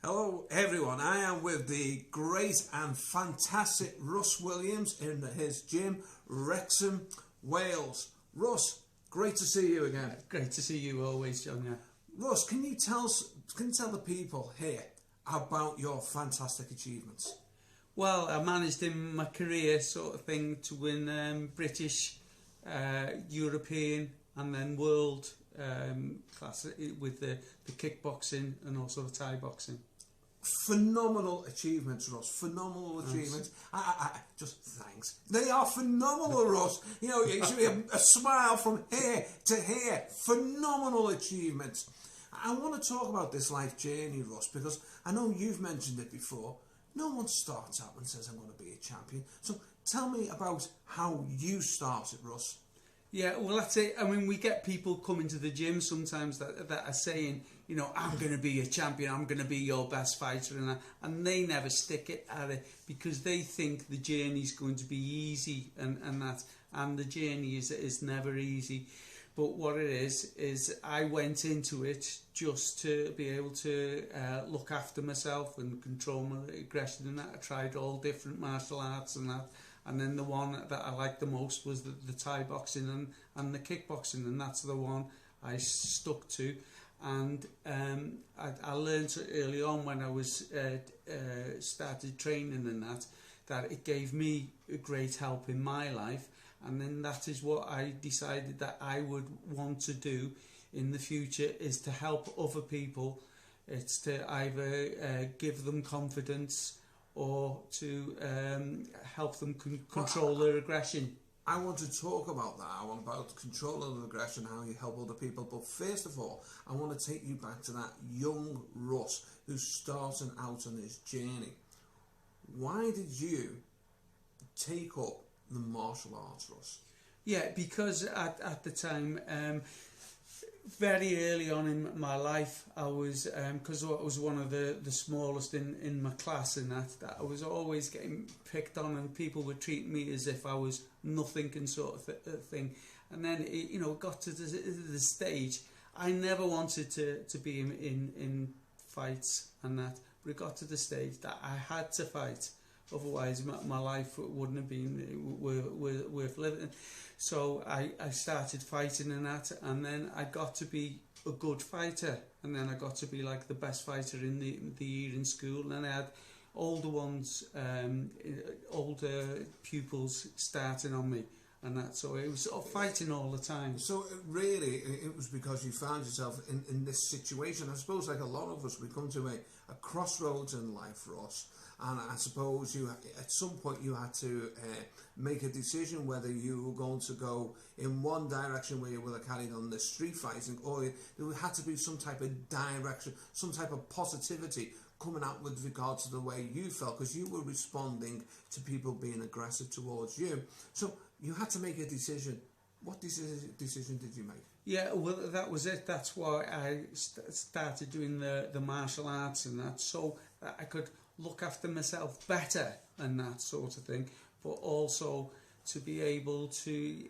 Hello everyone, I am with the great and fantastic Russ Williams in his gym, Wrexham, Wales. Russ, great to see you again. Great to see you always, John. Yeah. Russ, can you tell the people here about your fantastic achievements? Well, I managed in my career sort of thing to win British, European and then world class with the kickboxing and also the Thai boxing. Phenomenal achievements, Russ. Phenomenal achievements. Just thanks. They are phenomenal, Russ. You know, it should be a smile from here to here. Phenomenal achievements. I want to talk about this life journey, Russ, because I know you've mentioned it before. No one starts out and says, I'm going to be a champion. So tell me about how you started, Russ. Yeah, well, that's it. I mean, we get people coming to the gym sometimes that are saying, you know, I'm going to be a champion, I'm going to be your best fighter, and they never stick it at it because they think the journey's going to be easy, and the journey is never easy. But what it is I went into it just to be able to look after myself and control my aggression and that. I tried all different martial arts and that. And then the one that I liked the most was the Thai boxing and the kickboxing, and that's the one I stuck to. And I learned early on when I was started training and that it gave me a great help in my life. And then that is what I decided that I would want to do in the future, is to help other people. It's to either give them confidence or to help them control their aggression. I want to talk about that. I want about control of aggression, how you help other people. But first of all, I want to take you back to that young Russ who's starting out on his journey. Why did you take up the martial arts, Russ? Yeah, because at the time, very early on in my life, I was, because I was one of the smallest in my class and that I was always getting picked on, and people would treat me as if I was nothing and sort of thing. And then it got to the stage, I never wanted to be in fights and that, but it got to the stage that I had to fight. Otherwise, my life wouldn't have been worth living. So I started fighting and that, and then I got to be a good fighter, and then I got to be like the best fighter in the year in school. And then I had older ones, older pupils starting on me, and that. So it was sort of fighting all the time. So really, it was because you found yourself in this situation. I suppose, like a lot of us, we come to a crossroads in life, Ross. And I suppose at some point you had to make a decision whether you were going to go in one direction where you would have carried on the street fighting, or there had to be some type of direction, some type of positivity coming out with regard to the way you felt, because you were responding to people being aggressive towards you. So you had to make a decision. What decision did you make? Yeah, well, that was it. That's why I started doing the martial arts and that, so that I could look after myself better and that sort of thing, but also to be able to,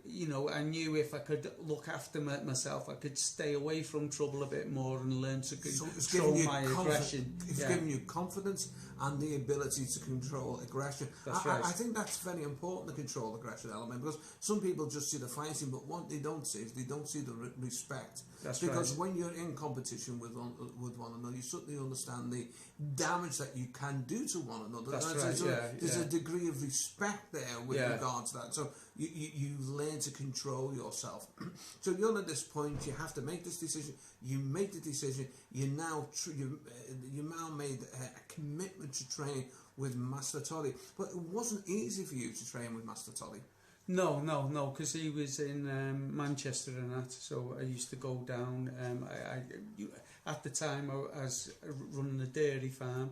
I knew if I could look after myself, I could stay away from trouble a bit more and learn to control my aggression. It's giving you confidence and the ability to control aggression. That's right. I think that's very important, the control aggression element, because some people just see the fighting, but what they don't see is they don't see the respect. That's because right. When you're in competition with one another, you certainly understand the damage that you can do to one another. That's right. There's a degree of respect there with regard to that. So you learn to control yourself. So you're at this point, you have to make this decision. You make the decision. You now made a commitment to train with Master Toddy, but it wasn't easy for you to train with Master Toddy. No, because he was in Manchester and that, so I used to go down. At the time I was running a dairy farm,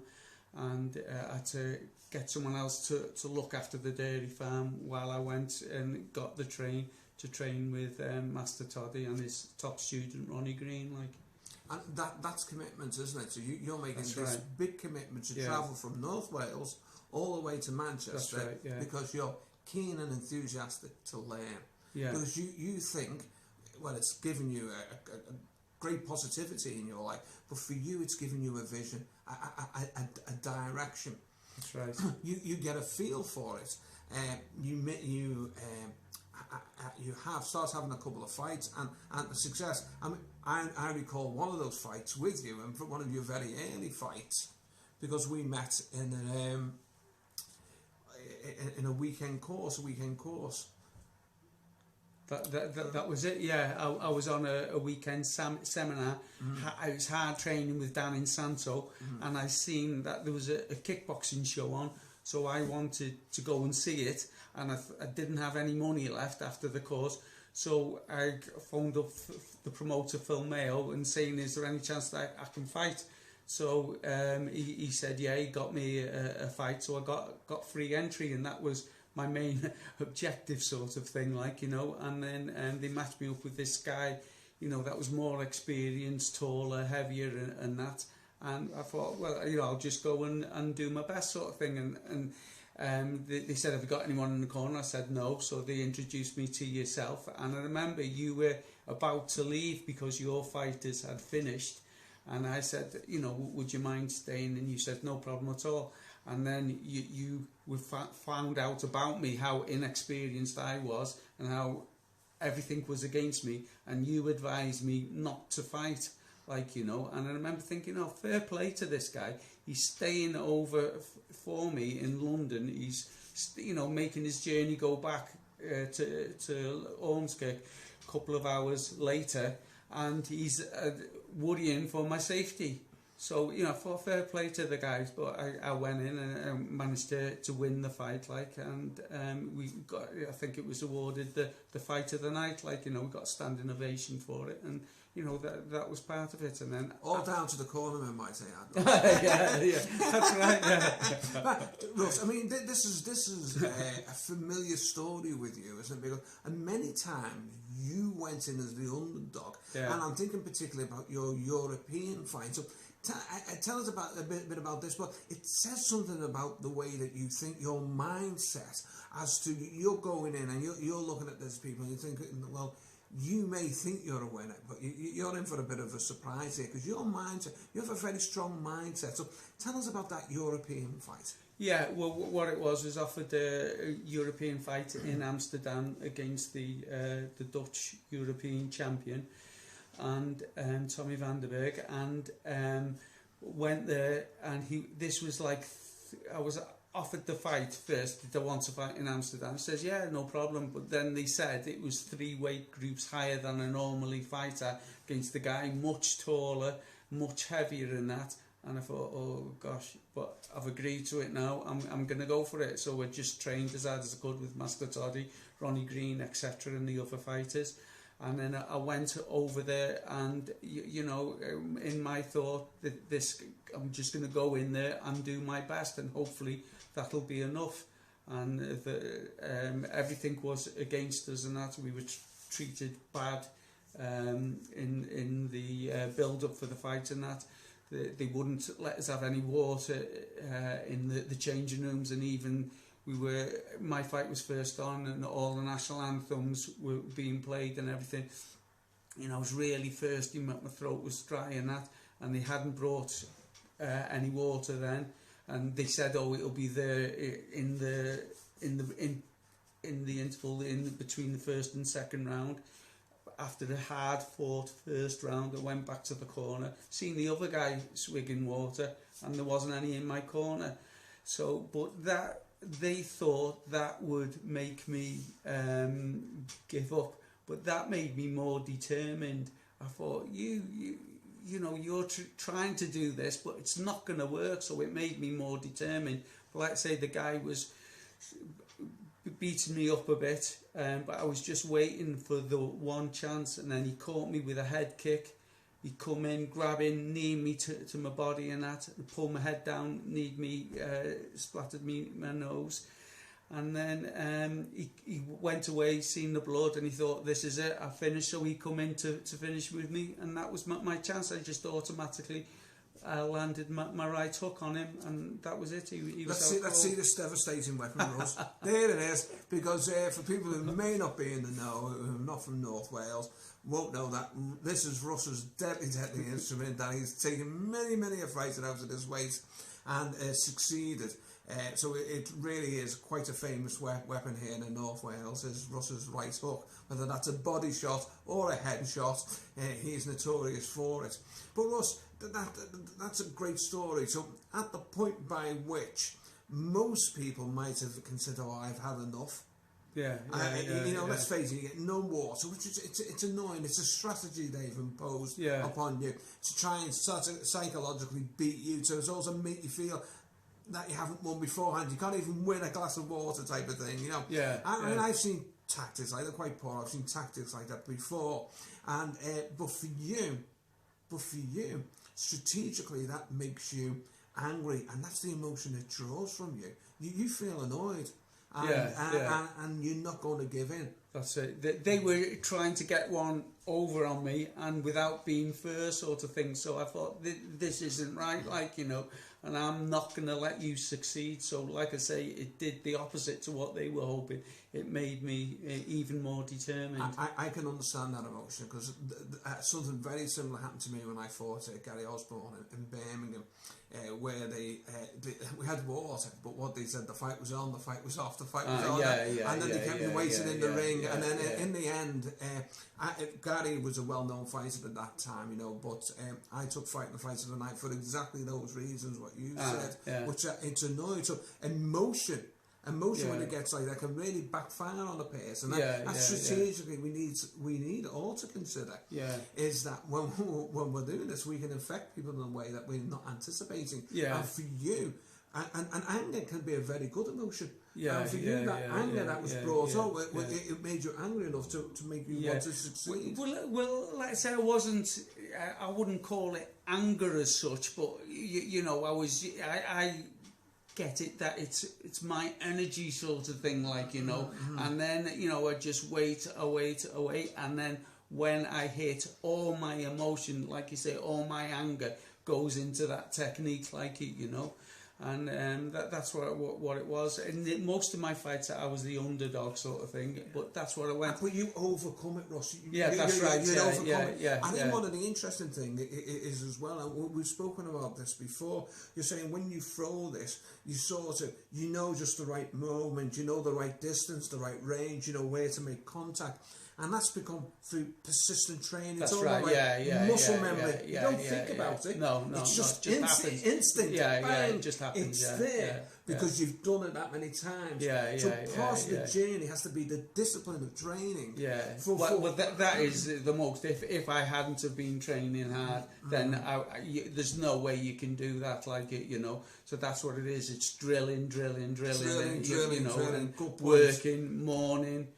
and I had to get someone else to look after the dairy farm while I went and got the train to train with Master Toddy and his top student Ronnie Green. And that's commitment, isn't it? So you're making big commitment to travel from North Wales all the way to Manchester, because you're keen and enthusiastic to learn. Because you think, well, it's given you great positivity in your life, but for you it's giving you a vision, a direction. That's right. You get a feel for it. You have start having a couple of fights and the success. I recall one of those fights with you, and one of your very early fights, because we met in a weekend course. That was it. Yeah, I was on a weekend seminar. It was hard training with Dan in Santo, and I seen that there was a kickboxing show on, so I wanted to go and see it, and I didn't have any money left after the course, so I phoned up the promoter Phil Mayo and saying, is there any chance that I can fight? So he said, yeah, he got me a fight, so I got free entry, and that was my main objective sort of thing, like, you know. And then they matched me up with this guy, you know, that was more experienced, taller, heavier, and that. And I thought, well, you know, I'll just go and do my best sort of thing. And they said, have you got anyone in the corner? I said no. So they introduced me to yourself. And I remember you were about to leave because your fighters had finished. And I said, you know, would you mind staying? And you said, no problem at all. And then you found out about me, how inexperienced I was and how everything was against me. And you advised me not to fight, like, you know. And I remember thinking, oh, fair play to this guy. He's staying over for me in London. He's, you know, making his journey go back to Ormskirk a couple of hours later. And he's worrying for my safety. So, you know, for fair play to the guys, but I went in and managed to win the fight, like, and we got, I think it was awarded the fight of the night, like, you know, we got a standing ovation for it, and, you know, that was part of it, and then... All down to the cornerman, might say. yeah, that's right, yeah. But, Russ, I mean, this is a familiar story with you, isn't it? Because, and many times you went in as the underdog, and I'm thinking particularly about your European fight. So tell us about a bit about this, but it says something about the way that you think, your mindset, as to you're going in and you're looking at these people and you're thinking, well, you may think you're a winner, but you're in for a bit of a surprise here, because your mindset, you have a very strong mindset. So tell us about that European fight. Yeah, well, what it was offered a European fight in Amsterdam against the Dutch European champion, and Tommy van der Berg, and went there, and this was like, I was offered the fight first. Did I want to fight in Amsterdam? He says, yeah, no problem, but then they said it was 3 weight groups higher than a normally fighter, against the guy much taller, much heavier than that. And I thought, oh gosh, but I've agreed to it now, I'm going to go for it. So I just trained as hard as I could with Master Toddy, Ronnie Green, etc., and the other fighters. And then I went over there, and, you know, in my thought, that I'm just going to go in there and do my best, and hopefully that'll be enough. And everything was against us, and that we were treated bad in the build-up for the fight, and that they wouldn't let us have any water in the changing rooms, and even my fight was first on, and all the national anthems were being played and everything. You know, I was really thirsty, my throat was dry and that, and they hadn't brought any water then, and they said, oh, it'll be there in the interval in between the first and second round. After the hard fought first round, I went back to the corner, seen the other guy swigging water, and there wasn't any in my corner. So, but that, they thought that would make me give up, but that made me more determined. I thought, you know, you're trying to do this, but it's not going to work. So it made me more determined. But like I say, the guy was beating me up a bit, but I was just waiting for the one chance, and then he caught me with a head kick. He'd come in, grab in, knee me to my body and that, and pull my head down, kneed me, splattered me my nose. And then he went away, seen the blood, and he thought, this is it, I finished. So he come in to finish with me, and that was my chance. I just automatically I landed my right hook on him, and that was it. He was let's see this devastating weapon, Russ. There it is. Because for people who may not be in the know, who are not from North Wales, won't know that this is Russ's deadly instrument that he's taken many a fighter out of this weight and succeeded. So it really is quite a famous weapon here in North Wales, is Russ's right hook. Whether that's a body shot or a head shot, he's notorious for it. But Russ, that's a great story. So at the point by which most people might have considered, oh, I've had enough. Let's face it, you get no water, which is it's annoying. It's a strategy they've imposed upon you to try and psychologically beat you, to also make you feel that you haven't won beforehand. You can't even win a glass of water type of thing, you know. I mean, I've seen tactics like that, quite poor. I've seen tactics like that before, and but for you, strategically, that makes you angry, and that's the emotion it draws from you. You feel annoyed. And you're not going to give in. That's it. They were trying to get one over on me, and without being fair, sort of thing. So I thought, this isn't right, and I'm not going to let you succeed. So, like I say, it did the opposite to what they were hoping. It made me even more determined. I can understand that emotion, because something very similar happened to me when I fought Gary Osborne in Birmingham, where we had water, but what they said, the fight was on, the fight was off, the fight was on, and then they kept me waiting in the ring, and then in the end, Gary was a well-known fighter at that time, but I took Fighting the Fight of the Night for exactly those reasons what you said, which it's annoying. So emotion when it gets like that can really backfire on a person. And strategically we need all to consider is that when we're doing this, we can affect people in a way that we're not anticipating. And for you, and anger can be a very good emotion. And for you, that anger that was brought up, it made you angry enough to make you want to succeed. Well, let's say I wouldn't call it anger as such, but I get it that it's my energy sort of thing, and then I just wait, and then when I hit, all my emotion, like you say, all my anger goes into that technique, and that's what it was. And most of my fights, I was the underdog sort of thing, but that's what I went. But you overcome it, Russ. That's right. You overcome it. I think one of the interesting things is as well, and we've spoken about this before, you're saying when you throw this, you sort of, just the right moment, the right distance, the right range, where to make contact. And that's become through persistent training. That's it's all right, like muscle memory. You don't think about it. No, it's just happens. instinct. It just happens. It's there because you've done it that many times. So part of the journey has to be the discipline of training. That is the most. If I hadn't have been training hard, then there's no way you can do that. So that's what it is. It's drilling, and working morning,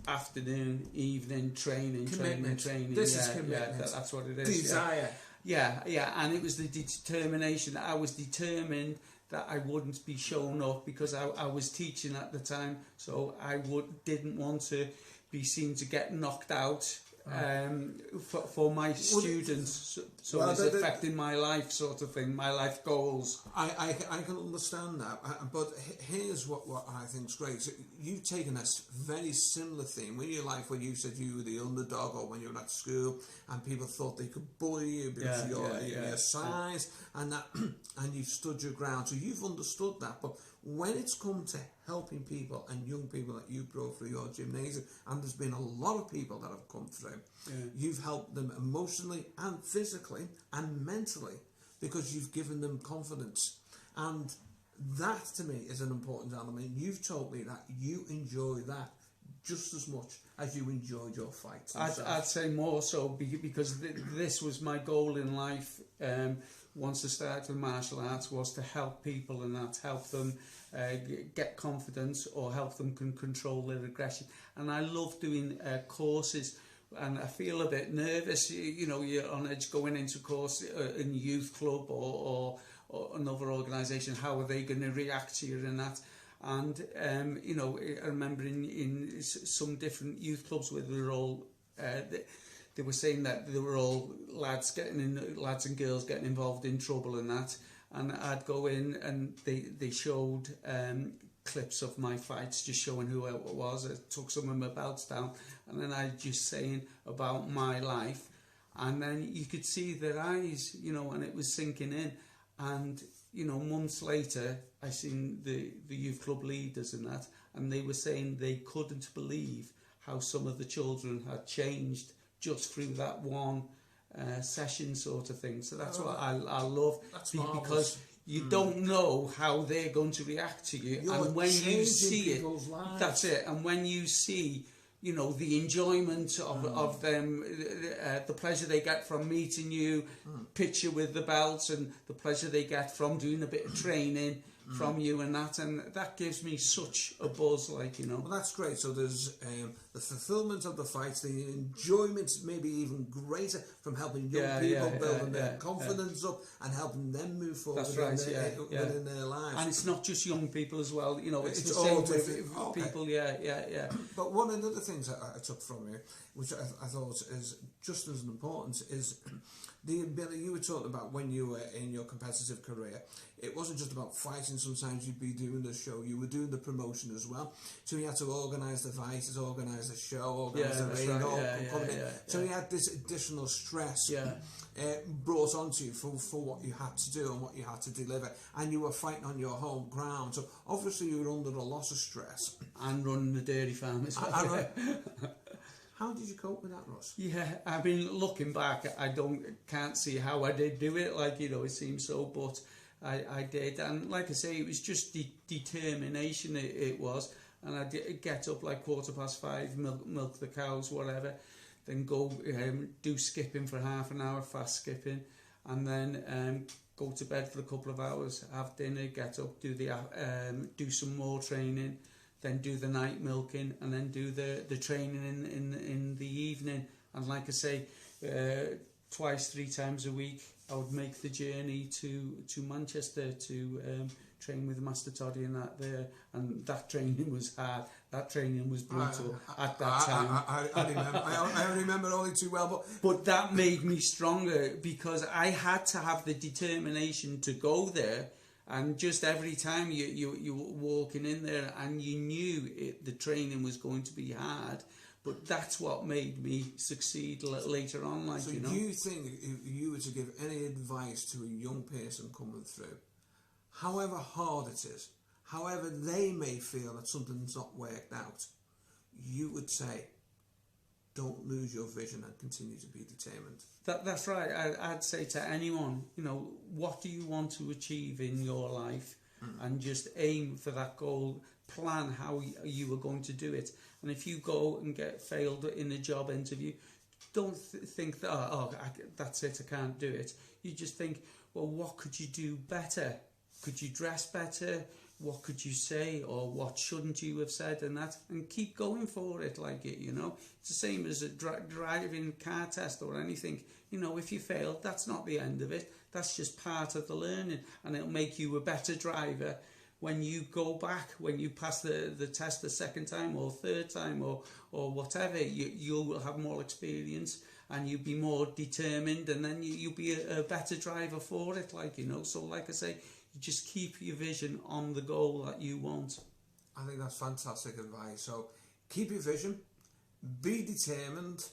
afternoon, evening, training. This is commitment. That's what it is. Desire. And it was the determination. I was determined that I wouldn't be shown up, because I was teaching at the time, so I didn't want to be seen to get knocked out for my students, so it's affecting my life sort of thing, my life goals. I can understand that, but here's what I think is great. So you've taken a very similar theme in your life when you said you were the underdog, or when you were at school and people thought they could bully you because of your size, and that, and you've stood your ground. So you've understood that, but when it's come to helping people and young people that you brought through your gymnasium, and there's been a lot of people that have come through, you've helped them emotionally and physically and mentally, because you've given them confidence. And that to me is an important element. You've told me that you enjoy that just as much as you enjoyed your fights. I'd say more so, because this was my goal in life. Once I started with martial arts, was to help people, and that help them get confidence, or help them control their aggression. And I love doing courses, and I feel a bit nervous. You're on edge going into a course in a youth club or another organisation. How are they going to react to you and that? And I remember in some different youth clubs where they're all they were saying that they were all lads and girls getting involved in trouble and that, and I'd go in and they showed clips of my fights, just showing who I was. I took some of my belts down, and then I just saying about my life, and then you could see their eyes, you know, and it was sinking in. And you know, months later, I seen the youth club leaders and that, and they were saying they couldn't believe how some of the children had changed just through that one session sort of thing. So that's what I love, because you don't know how they're going to react to you. You're and when you see it, lives. that's it. And when you see, you know, the enjoyment of them, the pleasure they get from meeting you, picture with the belts, and the pleasure they get from doing a bit of training from you and that gives me such a buzz, like, you know. Well, that's great. So there's the fulfilment of the fights, the enjoyment maybe even greater from helping young people building their confidence up and helping them move forward within their lives. And it's not just young people as well, you know, it's the same with people, But one of the other things I took from you, which I thought is just as important, is the ability you were talking about when you were in your competitive career. It wasn't just about fighting. Sometimes you'd be doing the show, you were doing the promotion as well. So you had to organise the fights, organise the show, organise the ring, so you had this additional stress brought onto you for what you had to do and what you had to deliver, and you were fighting on your home ground. So obviously you were under a lot of stress. And running the dairy farm as well. How did you cope with that, Russ? Yeah, I mean, looking back, I can't see how I did do it. Like, you know, it seems so, but I did. And like I say, it was just determination. It was, and I did get up like 5:15, milk the cows, whatever. Then go do skipping for half an hour, fast skipping, and then go to bed for a couple of hours, have dinner, get up, do some more training. Then do the night milking, and then do the training in the evening. And like I say, 2-3 times a week, I would make the journey to Manchester to train with Master Toddy and that there. And that training was hard. That training was brutal at that time. I remember only too well, but that made me stronger, because I had to have the determination to go there. And just every time you were walking in there, and you knew the training was going to be hard, but that's what made me succeed later on. Like, so you know. Do you think if you were to give any advice to a young person coming through, however hard it is, however they may feel that something's not worked out, you would say, don't lose your vision and continue to be determined? That's right. I'd say to anyone, you know, what do you want to achieve in your life, and just aim for that goal, plan how you are going to do it. And if you go and get failed in a job interview, don't think that, that's it, I can't do it. You just think, well, what could you do better? Could you dress better? What could you say, or what shouldn't you have said, and keep going for it, like it, you know. It's the same as a driving car test or anything. You know, if you fail, that's not the end of it. That's just part of the learning, and it'll make you a better driver when you go back, when you pass the test the second time or third time or whatever. You will have more experience, and you'll be more determined, and then you'll be a better driver for it, like, you know. So like I say, you just keep your vision on the goal that you want. I think that's fantastic advice. So keep your vision, be determined,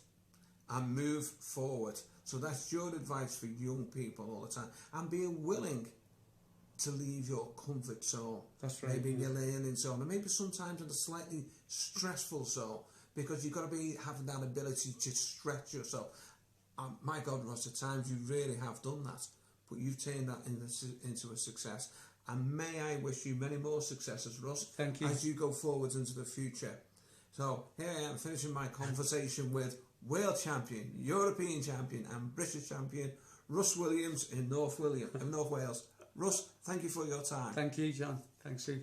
and move forward. So that's your advice for young people all the time. And being willing to leave your comfort zone. That's right. Maybe in your learning zone, and maybe sometimes in a slightly stressful zone, because you've got to be having that ability to stretch yourself. My God, Ross, at times you really have done that, but you've turned that into a success. And may I wish you many more successes, Russ. Thank you. As you go forwards into the future. So here I am finishing my conversation with world champion, European champion and British champion Russ Williams in North Wales. Russ, thank you for your time. Thank you, John. Thanks, Sue.